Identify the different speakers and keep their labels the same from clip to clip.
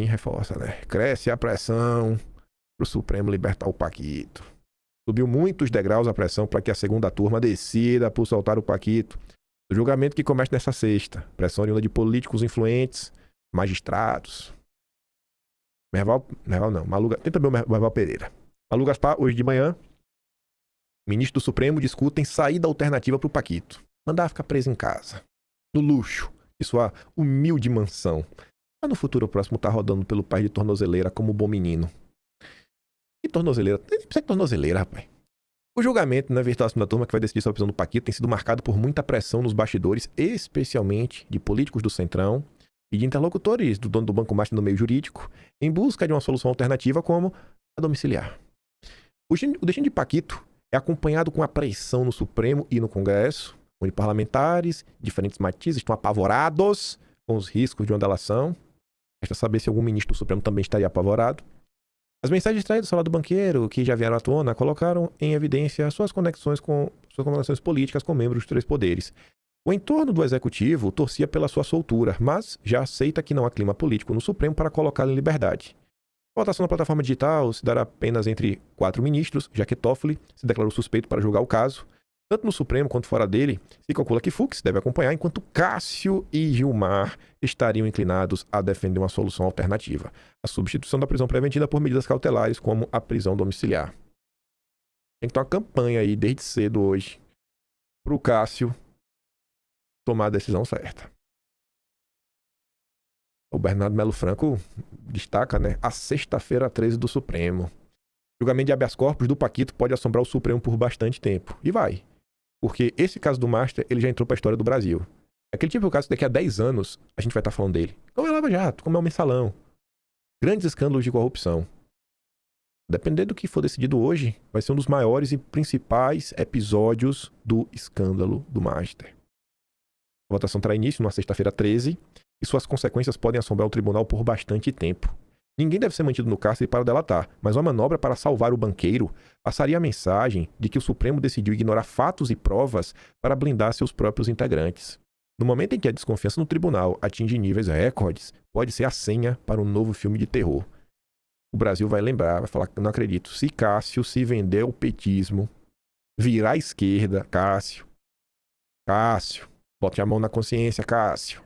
Speaker 1: E reforça, né? Cresce a pressão pro Supremo libertar o Paquito. Subiu muitos degraus a pressão para que a segunda turma decida por soltar o Paquito. O julgamento que começa nessa sexta. Pressão oriunda de políticos influentes, magistrados. Merval não. Tem também o Merval Pereira. Malu Gaspar, hoje de manhã, ministro do Supremo discutem saída alternativa pro Paquito. Mandar ficar preso em casa. No luxo de sua humilde mansão. Mas no futuro próximo tá rodando pelo país de tornozeleira como bom menino. E tornozeleira? Tem que ser tornozeleira, rapaz. O julgamento na virtual segunda turma que vai decidir sobre a prisão do Paquito tem sido marcado por muita pressão nos bastidores, especialmente de políticos do Centrão e de interlocutores do dono do Banco Master no meio jurídico, em busca de uma solução alternativa como a domiciliar. O destino de Paquito é acompanhado com a pressão no Supremo e no Congresso, onde parlamentares, diferentes matizes, estão apavorados com os riscos de uma delação. Resta saber se algum ministro do Supremo também estaria apavorado. As mensagens extraídas do celular do banqueiro, que já vieram à tona, colocaram em evidência suas conexões políticas com membros dos três poderes. O entorno do executivo torcia pela sua soltura, mas já aceita que não há clima político no Supremo para colocá-lo em liberdade. A votação na plataforma digital se dará apenas entre 4 ministros, já que Toffoli se declarou suspeito para julgar o caso. Tanto no Supremo quanto fora dele, se calcula que Fux deve acompanhar, enquanto Cássio e Gilmar estariam inclinados a defender uma solução alternativa. A substituição da prisão preventiva por medidas cautelares, como a prisão domiciliar. Tem que ter uma campanha aí, desde cedo hoje, para o Cássio tomar a decisão certa. O Bernardo Melo Franco destaca, né, a sexta-feira 13 do Supremo. O julgamento de habeas corpus do Paquito pode assombrar o Supremo por bastante tempo. E vai. Porque esse caso do Master, ele já entrou para a história do Brasil. É aquele tipo de caso que daqui a 10 anos a gente vai estar falando dele. Como é Lava Jato, como é o Mensalão. Grandes escândalos de corrupção. Dependendo do que for decidido hoje, vai ser um dos maiores e principais episódios do escândalo do Master. A votação terá início na sexta-feira 13 e suas consequências podem assombrar o tribunal por bastante tempo. Ninguém deve ser mantido no cárcere para delatar, mas uma manobra para salvar o banqueiro passaria a mensagem de que o Supremo decidiu ignorar fatos e provas para blindar seus próprios integrantes. No momento em que a desconfiança no tribunal atinge níveis recordes, pode ser a senha para um novo filme de terror. O Brasil vai lembrar, vai falar que não acredito. Se Cássio se vender ao petismo, virar à esquerda, Cássio, bote a mão na consciência, Cássio.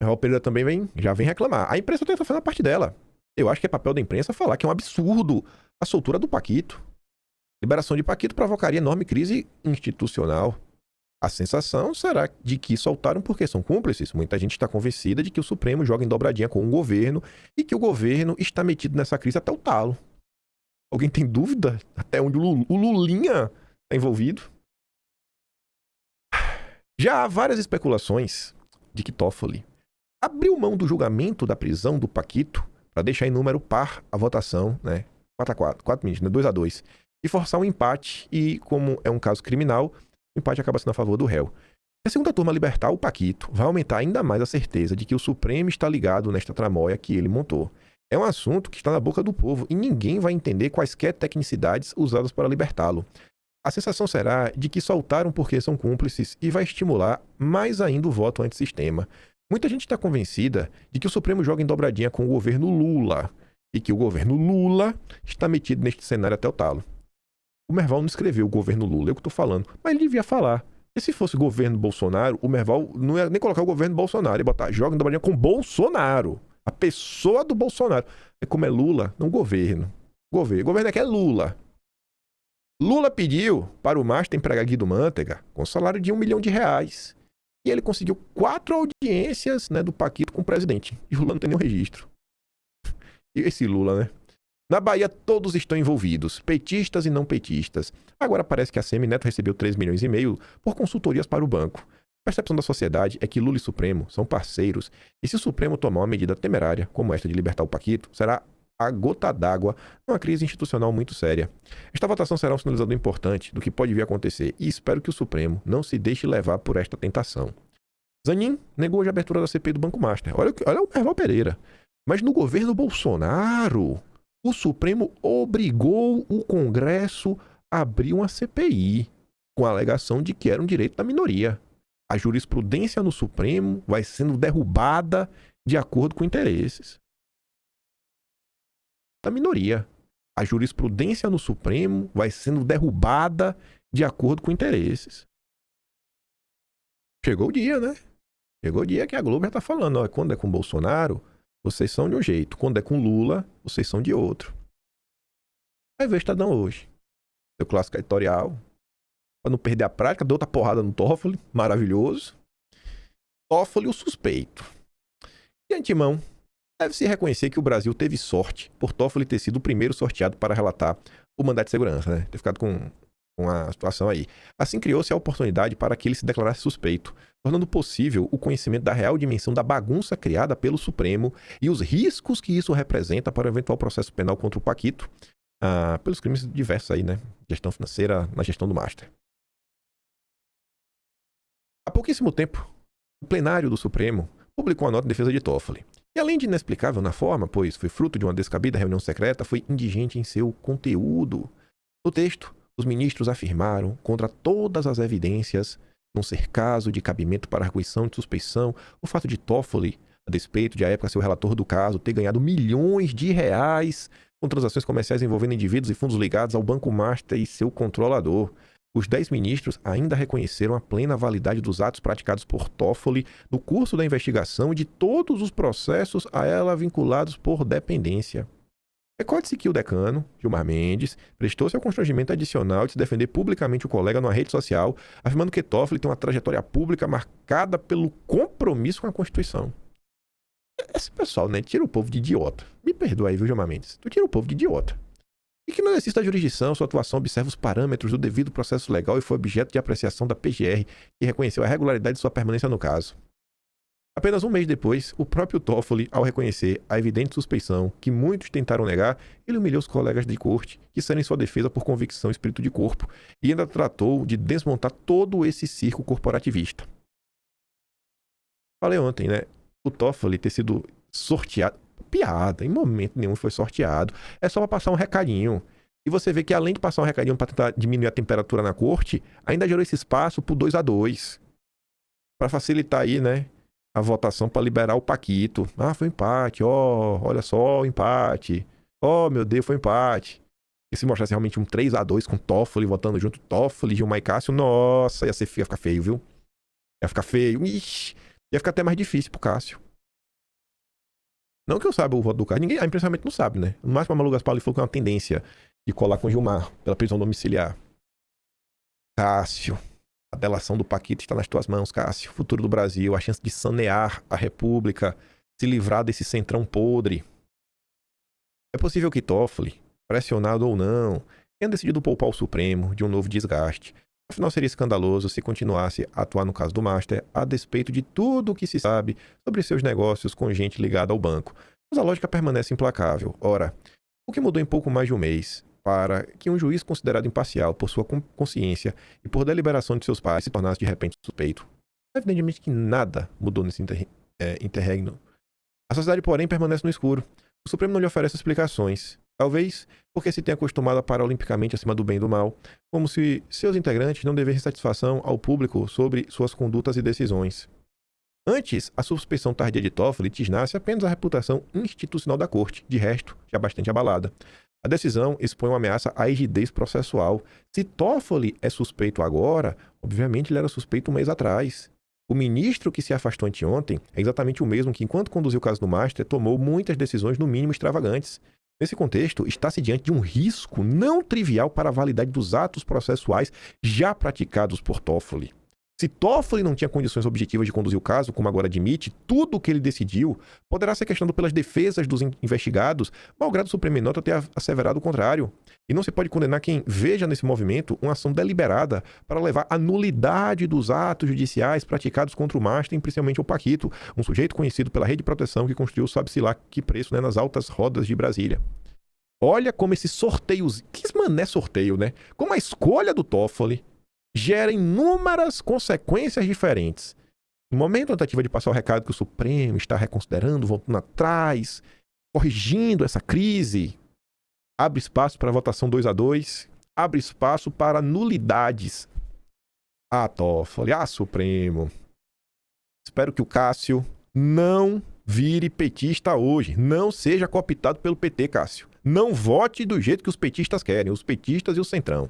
Speaker 1: O Pereira também já vem reclamar. A imprensa tenta fazer a parte dela. Eu acho que é papel da imprensa falar que é um absurdo a soltura do Paquito. Liberação de Paquito provocaria enorme crise institucional. A sensação será de que soltaram porque são cúmplices. Muita gente está convencida de que o Supremo joga em dobradinha com o governo e que o governo está metido nessa crise até o talo. Alguém tem dúvida até onde o Lulinha está envolvido? Já há várias especulações de que Toffoli abriu mão do julgamento da prisão do Paquito para deixar em número par a votação, né? 4 ministros, né? 2-2, e forçar um empate. E como é um caso criminal, o empate acaba sendo a favor do réu. Se a segunda turma libertar o Paquito, vai aumentar ainda mais a certeza de que o Supremo está ligado nesta tramóia que ele montou. É um assunto que está na boca do povo e ninguém vai entender quaisquer tecnicidades usadas para libertá-lo. A sensação será de que soltaram porque são cúmplices e vai estimular mais ainda o voto antissistema. Muita gente está convencida de que o Supremo joga em dobradinha com o governo Lula e que o governo Lula está metido neste cenário até o talo. O Merval não escreveu o governo Lula, eu que estou falando, mas ele devia falar. E se fosse o governo Bolsonaro, o Merval não ia nem colocar o governo Bolsonaro, ia botar joga em dobradinha com Bolsonaro, a pessoa do Bolsonaro. É como é Lula, não governo. O governo é que é Lula. Lula pediu para o Master empregar Guido Mantega com salário de R$1 milhão. E ele conseguiu 4 audiências, né, do Paquito com o presidente. E o Lula não tem nenhum registro. E esse Lula, né? Na Bahia, todos estão envolvidos, petistas e não petistas. Agora parece que a Semineto recebeu 3,5 milhões por consultorias para o banco. A percepção da sociedade é que Lula e Supremo são parceiros. E se o Supremo tomar uma medida temerária, como esta de libertar o Paquito, será a gota d'água numa crise institucional muito séria. Esta votação será um sinalizador importante do que pode vir a acontecer e espero que o Supremo não se deixe levar por esta tentação. Zanin negou a abertura da CPI do Banco Master. Olha o Merval Pereira. Mas no governo Bolsonaro, o Supremo obrigou o Congresso a abrir uma CPI com a alegação de que era um direito da minoria. A jurisprudência no Supremo vai sendo derrubada de acordo com interesses da minoria. A jurisprudência no Supremo vai sendo derrubada de acordo com interesses. Chegou o dia, né? Chegou o dia que a Globo já tá falando, ó, quando é com Bolsonaro, vocês são de um jeito. Quando é com Lula, vocês são de outro. Vai ver o Estadão hoje. Seu clássico editorial. Pra não perder a prática, deu outra porrada no Toffoli. Maravilhoso. Toffoli, o suspeito. De antemão, deve-se reconhecer que o Brasil teve sorte por Toffoli ter sido o primeiro sorteado para relatar o mandato de segurança, né? Ter ficado com a situação aí. Assim criou-se a oportunidade para que ele se declarasse suspeito, tornando possível o conhecimento da real dimensão da bagunça criada pelo Supremo e os riscos que isso representa para o eventual processo penal contra o Paquito, pelos crimes diversos aí, né? Gestão financeira na gestão do Master. Há pouquíssimo tempo, o plenário do Supremo publicou a nota de defesa de Toffoli. E além de inexplicável na forma, pois foi fruto de uma descabida reunião secreta, foi indigente em seu conteúdo. No texto, os ministros afirmaram, contra todas as evidências, não ser caso de cabimento para arguição de suspeição, o fato de Toffoli, a despeito de à época ser o relator do caso, ter ganhado milhões de reais com transações comerciais envolvendo indivíduos e fundos ligados ao Banco Master e seu controlador. Os 10 ministros ainda reconheceram a plena validade dos atos praticados por Toffoli no curso da investigação e de todos os processos a ela vinculados por dependência. Recorde-se que o decano, Gilmar Mendes, prestou-se ao constrangimento adicional de se defender publicamente o colega numa rede social, afirmando que Toffoli tem uma trajetória pública marcada pelo compromisso com a Constituição. Esse pessoal, né, tira o povo de idiota. Me perdoa aí, viu, Gilmar Mendes? Tu tira o povo de idiota. E que no exercício da jurisdição, sua atuação observa os parâmetros do devido processo legal e foi objeto de apreciação da PGR, que reconheceu a regularidade de sua permanência no caso. Apenas um mês depois, o próprio Toffoli, ao reconhecer a evidente suspeição que muitos tentaram negar, ele humilhou os colegas de corte, que saíram em sua defesa por convicção e espírito de corpo, e ainda tratou de desmontar todo esse circo corporativista. Falei ontem, né? O Toffoli ter sido sorteado... Piada, em momento nenhum foi sorteado. É só para passar um recadinho. E você vê que além de passar um recadinho para tentar diminuir a temperatura na corte, ainda gerou esse espaço pro 2-2. Para facilitar aí, né? A votação para liberar o Paquito. Ah, foi empate, ó, olha só o empate. Ó, meu Deus, foi empate. E se mostrasse realmente um 3-2 com Toffoli votando junto, Toffoli, Gilmar e Cássio, nossa, ia ficar feio, viu? Ia ficar feio. Ixi, ia ficar até mais difícil pro Cássio. Não que eu saiba o voto do Cássio, ninguém, a imprensa não sabe, né? No máximo, a Malu Gaspar falou que é uma tendência de colar com Gilmar pela prisão domiciliar. Cássio. A delação do Paquito está nas tuas mãos, Cássio. O futuro do Brasil, a chance de sanear a República, se livrar desse centrão podre. É possível que Toffoli, pressionado ou não, tenha decidido poupar o Supremo de um novo desgaste. Afinal, seria escandaloso se continuasse a atuar no caso do Master, a despeito de tudo o que se sabe sobre seus negócios com gente ligada ao banco. Mas a lógica permanece implacável. Ora, o que mudou em pouco mais de um mês para que um juiz considerado imparcial por sua consciência e por deliberação de seus pais se tornasse de repente suspeito? Evidentemente que nada mudou nesse interregno. A sociedade, porém, permanece no escuro. O Supremo não lhe oferece explicações. Talvez porque se tenha acostumado a parar olimpicamente acima do bem e do mal, como se seus integrantes não devessem satisfação ao público sobre suas condutas e decisões. Antes, a suspeição tardia de Toffoli tisnasse apenas a reputação institucional da corte, de resto, já bastante abalada. A decisão expõe uma ameaça à rigidez processual. Se Toffoli é suspeito agora, obviamente ele era suspeito um mês atrás. O ministro que se afastou anteontem é exatamente o mesmo que, enquanto conduziu o caso do Master, tomou muitas decisões no mínimo extravagantes. Nesse contexto, está-se diante de um risco não trivial para a validade dos atos processuais já praticados por Toffoli. Se Toffoli não tinha condições objetivas de conduzir o caso, como agora admite, tudo o que ele decidiu poderá ser questionado pelas defesas dos investigados, malgrado o Supremo em nota ter asseverado o contrário. E não se pode condenar quem veja nesse movimento uma ação deliberada para levar à nulidade dos atos judiciais praticados contra o Master, principalmente o Paquito, um sujeito conhecido pela rede de proteção que construiu sabe-se lá que preço, né, nas altas rodas de Brasília. Olha como esse sorteio... Que mané sorteio, né? Como a escolha do Toffoli gera inúmeras consequências diferentes. No momento da tentativa de passar o recado que o Supremo está reconsiderando, voltando atrás, corrigindo essa crise, abre espaço para votação 2-2, abre espaço para nulidades. Ah, Toffoli, Supremo. Espero que o Cássio não Vire petista hoje. Não seja cooptado pelo PT, Cássio. Não vote do jeito que os petistas querem, os petistas e o Centrão.